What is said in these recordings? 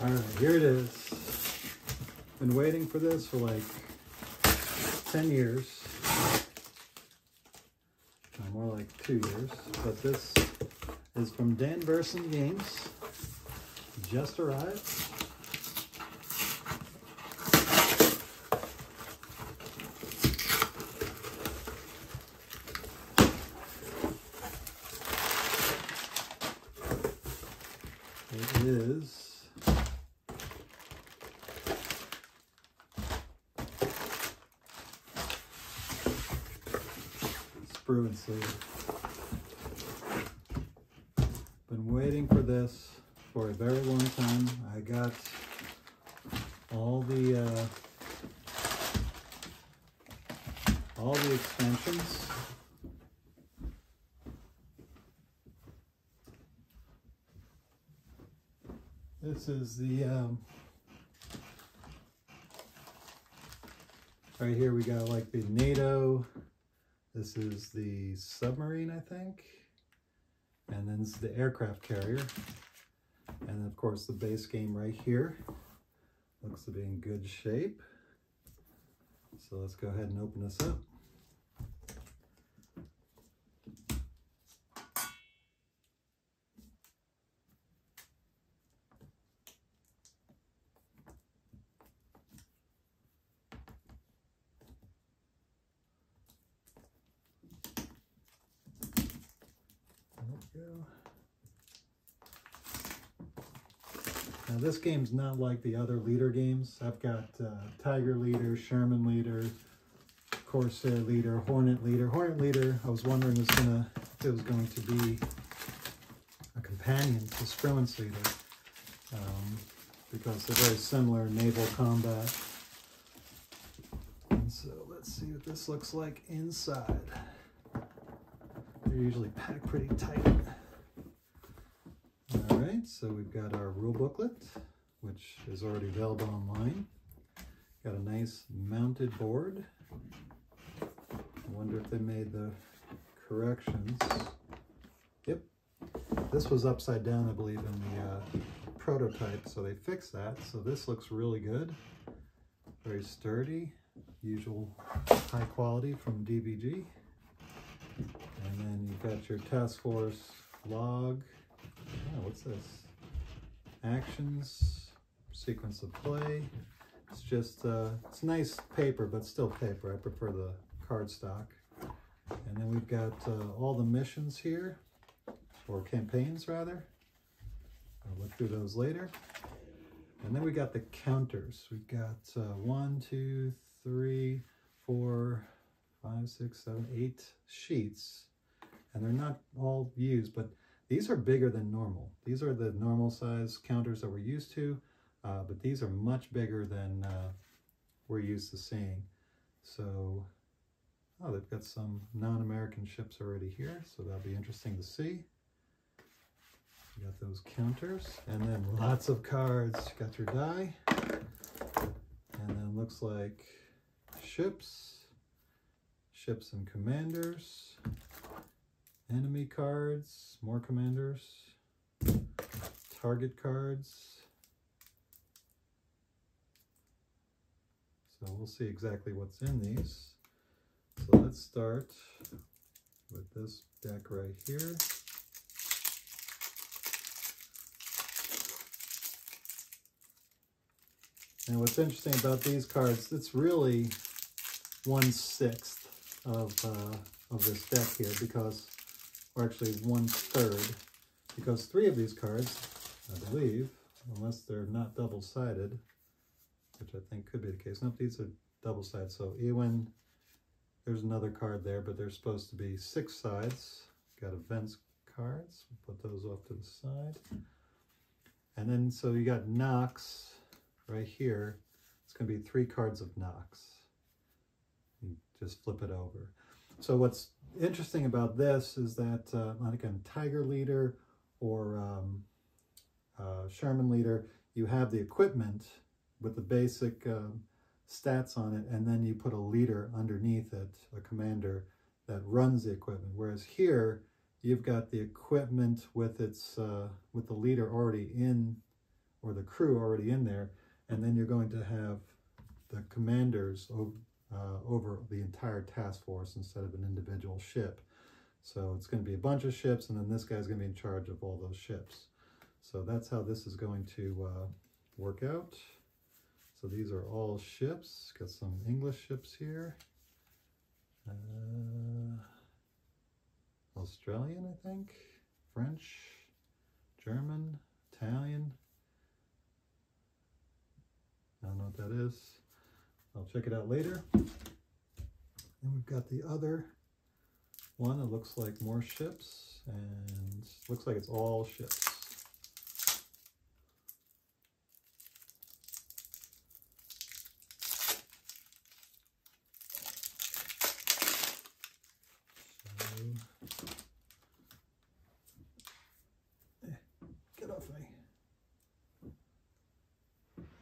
All right, here it is. Been waiting for this for like 10 years. More like 2 years. But this is from Dan Burson Games. Just arrived. It is Spruance. Been waiting for this for a very long time. I got all the extensions. This is the right here we got like the NATO. This is the submarine, I think. And then this is the aircraft carrier. And then of course the base game right here. Looks to be in good shape. So let's go ahead and open this up. Go. Now this game's not like the other leader games. I've got Tiger leader, Sherman leader, Corsair leader, Hornet leader. Hornet leader, I was wondering if it was going to be a companion to Spruance leader, because they're very similar in naval combat. And so let's see what this looks like inside. They're usually packed pretty tight. All right, so we've got our rule booklet, which is already available online. Got a nice mounted board. I wonder if they made the corrections. Yep, this was upside down, I believe, in the prototype, so they fixed that. So this looks really good. Very sturdy, usual high quality from DBG. And then you've got your task force log. Oh, what's this? Actions, sequence of play. It's just, it's nice paper, but still paper. I prefer the cardstock. And then we've got all the missions here, or campaigns rather. I'll look through those later. And then we got the counters. We've got 1, 2, 3, 4, 5, 6, 7, 8 sheets. And they're not all used, but these are bigger than normal. These are the normal size counters that we're used to, but these are much bigger than we're used to seeing. So, oh, they've got some non-American ships already here, so that'll be interesting to see. You got those counters, and then lots of cards. You got your die, and then looks like ships and commanders. Enemy cards, more commanders, target cards. So we'll see exactly what's in these. So let's start with this deck right here. And what's interesting about these cards, it's really 1/6 of this deck here, because, or actually 1/3, because 3 of these cards, I believe, unless they're not double-sided, which I think could be the case. Nope, these are double-sided. So Ewan, there's another card there, but they're supposed to be 6 sides. Got events cards. We'll put those off to the side. And then, so you got Nox right here. It's going to be 3 cards of Nox. You just flip it over. So what's interesting about this is that, like on Tiger Leader or Sherman Leader, you have the equipment with the basic stats on it, and then you put a leader underneath it, a commander that runs the equipment. Whereas here, you've got the equipment with its with the leader already in, or the crew already in there, and then you're going to have the commanders over the entire task force instead of an individual ship. So it's going to be a bunch of ships, and then this guy's going to be in charge of all those ships. So that's how this is going to work out. So these are all ships. Got some English ships here. Australian, I think. French, German, Italian. I don't know what that is. I'll check it out later. And we've got the other one that looks like more ships, and looks like it's all ships. Get off me.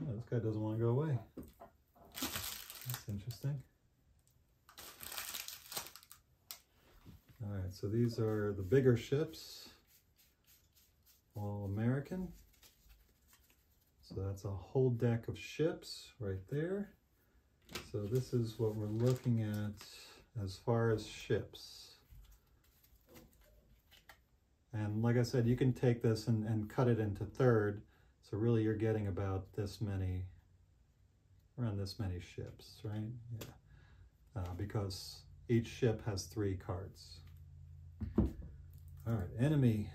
Oh, this guy doesn't want to go away. That's interesting. All right, so these are the bigger ships, all American. So that's a whole deck of ships right there. So this is what we're looking at as far as ships. And like I said, you can take this and cut it into third. So really you're getting about this many, around this many ships, right? Yeah. Because each ship has 3 cards. All right, enemy.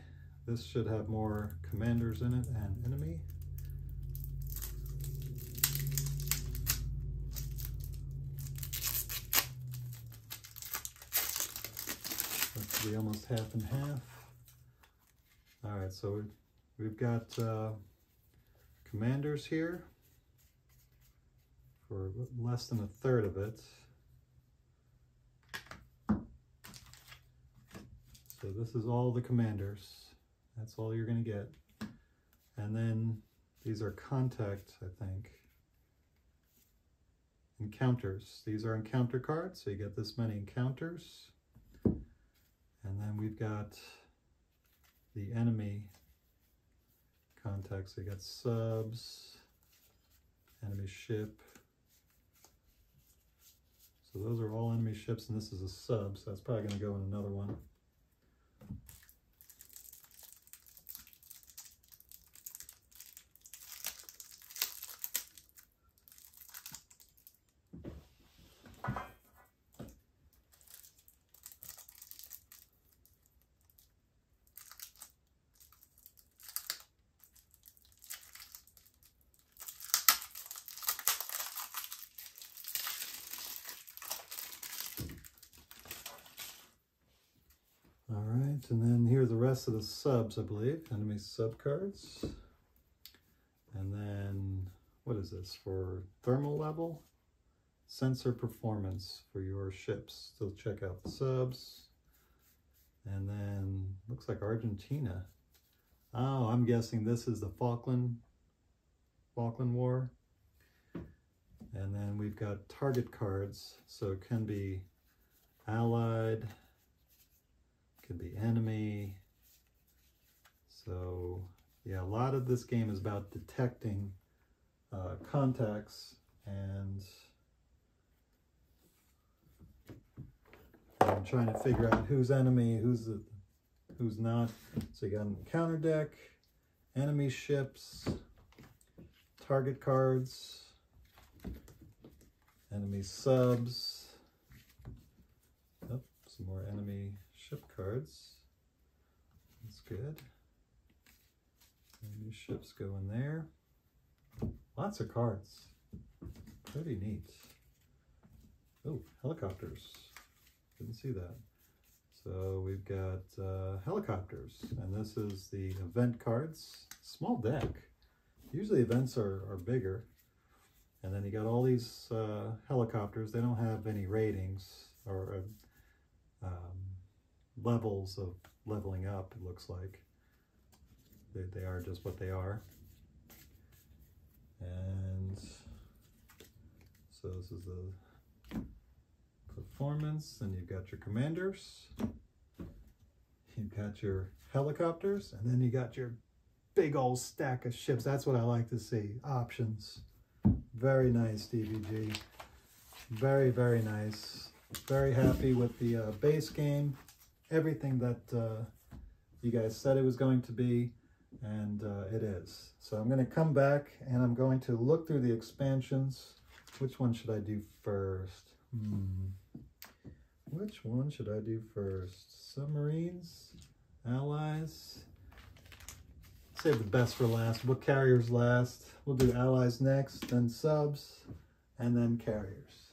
This should have more commanders in it, and enemy. That should be almost half and half. All right, so we've got commanders here for less than a third of it. So this is all the commanders. That's all you're going to get. And then these are contact, I think. Encounters. These are encounter cards, so you get this many encounters. And then we've got the enemy contacts. So you got subs, enemy ship. So those are all enemy ships, and this is a sub, so that's probably going to go in another one. All right, and then here are the rest of the subs, I believe. Enemy sub cards. And then, what is this? For thermal level? Sensor performance for your ships. So check out the subs. And then, looks like Argentina. Oh, I'm guessing this is the Falkland War. And then we've got target cards. So it can be allied, could be enemy. So yeah, a lot of this game is about detecting contacts and trying to figure out who's enemy, who's not. So you got an encounter deck, enemy ships, target cards, enemy subs. Oh, some more enemy ship cards. That's good. Enemy ships go in there. Lots of cards. Pretty neat. Oh, helicopters. Didn't see that. So we've got helicopters, and this is the event cards. Small deck. Usually events are bigger. And then you got all these helicopters. They don't have any ratings or levels of leveling up, it looks like. They are just what they are. And so this is the performance, and you've got your commanders, you've got your helicopters, and then you got your big old stack of ships. That's what I like to see. Options. Very nice DVG. Very, very nice. Very happy with the base game. Everything that you guys said it was going to be, and it is. So I'm going to come back and I'm going to look through the expansions. Which one should I do first? Which one should I do first? Submarines? Allies? Save the best for last. We'll put carriers last. We'll do allies next, then subs, and then carriers.